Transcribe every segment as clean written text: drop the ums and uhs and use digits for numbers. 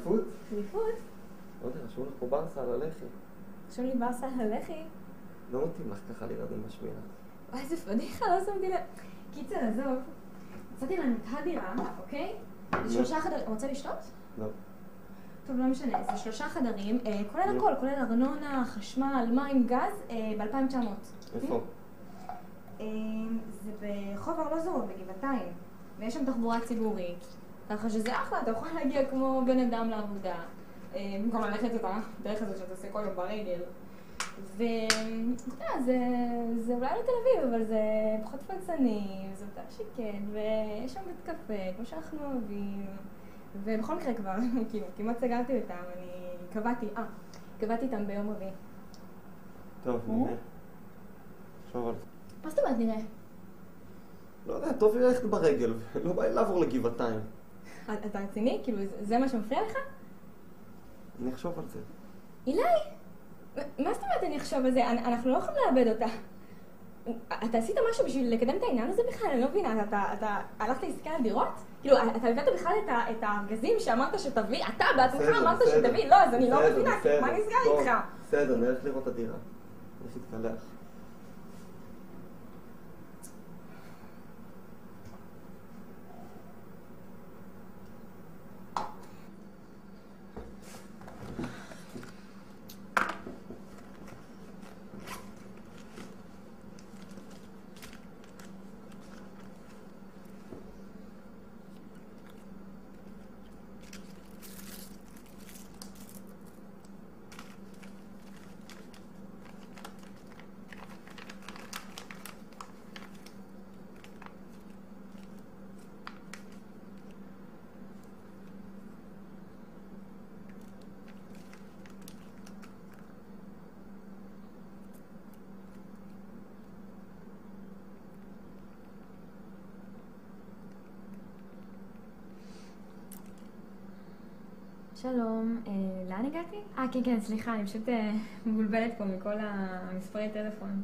אליפות? אליפות? לא יודע, רשום לך פה ברסה על הלחי. רשום לי ברסה על הלחי? לא מתאים לך ככה לילדים בשמירה. וואי, איזה פדיחה, לא שמתי לב. קיצר, עזוב. מצאתי לנו את הדירה, אוקיי? זה 3 חדרים. רוצה לשתות? לא. טוב, לא משנה. זה 3 חדרים, כולל הכל, כולל ארנונה, חשמל, מים, גז, ב-2,900. איפה? זה ברחוב ארלוזורוב בגבעתיים. ויש שם תחבורה ציבורית. ככה שזה אחלה, אתה יכול להגיע כמו בן אדם לעבודה. במקום ללכת את הדרך הזאת שאתה עושה כל יום ברגל. ואתה יודע, זה אולי לא תל אביב, אבל זה פחות פלצני, זה יותר שקט, ויש שם בית קפה, כמו שאנחנו אוהבים. ובכל מקרה כבר, כאילו, כמעט סגרתי אותם, אני קבעתי איתם ביום רביעי. טוב, נראה. חשוב על זה. מה זאת אומרת נראה? לא יודע, טוב לי ללכת ברגל, לא בא לי לעבור לגבעתיים. אתה רציני? כאילו, זה מה שמפריע לך? אני אחשוב על זה. אילי! מה זאת אומרת אני אחשוב על זה? אנחנו לא יכולים לאבד אותה. אתה עשית משהו בשביל לקדם את העניין הזה בכלל? אני לא מבינה, אתה הלכת להסתכל על דירות? כאילו, אתה הבאת בכלל את הארגזים שאמרת שתביא, אתה בעצמך אמרת שתביא, לא, אז אני לא מבינה, מה נסגר איתך? בסדר, נלך לראות את הדירה. נלך להתקלח. שלום, לאן הגעתי? כן, סליחה, אני פשוט מבולבלת פה מכל המספרי טלפון.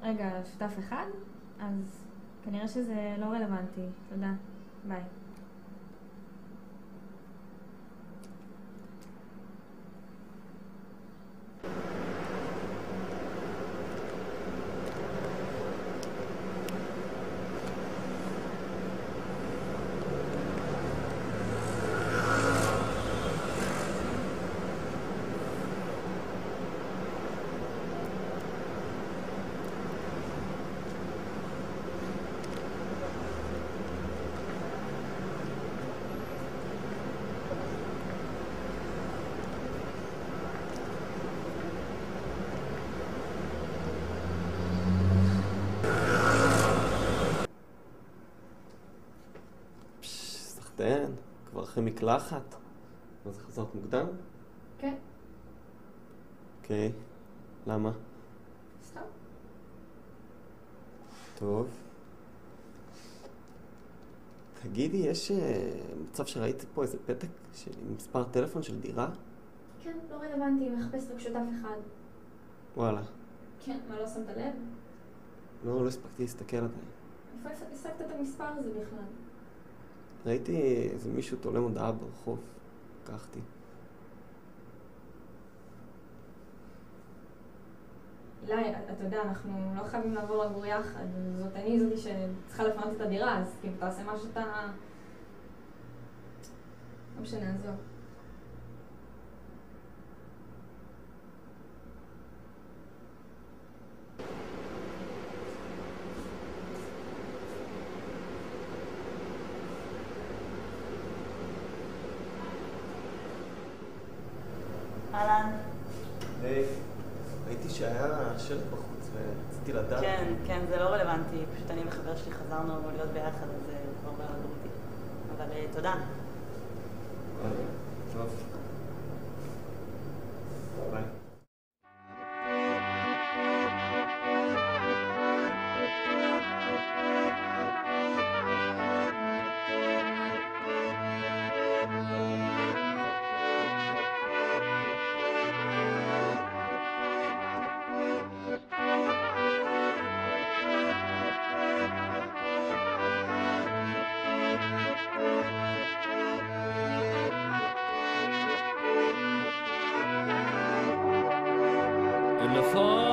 רגע, שותף אחד? אז כנראה שזה לא רלוונטי. תודה. ביי. סחטיין, כבר אחרי מקלחת. מה זה, חזרת מוקדם? כן. אוקיי. למה? סתם. טוב. תגידי, יש מצב שראית פה איזה פתק עם מספר טלפון של דירה? כן, לא רלוונטי, מחפש רק שותף אחד. וואלה. כן, מה, לא שמת לב? לא הספקתי להסתכל עדיין. איפה השגת את המספר הזה בכלל? ראיתי איזה מישהו תולה מודעה ברחוב. לקחתי. אילי, אתה יודע, אנחנו לא חייבים לעבור לגור יחד. זאת זאתי שצריכה לפנות את הדירה, אז כאילו תעשה מה שאתה... לא משנה, עזוב. אהלן. היי, ראיתי שהיה שלט בחוץ ורציתי לדעת. כן, זה לא רלוונטי. פשוט אני וחבר שלי חזרנו להיות ביחד, אז זה כבר בא לדור אותי. אבל תודה. טוב. ביי. in the fall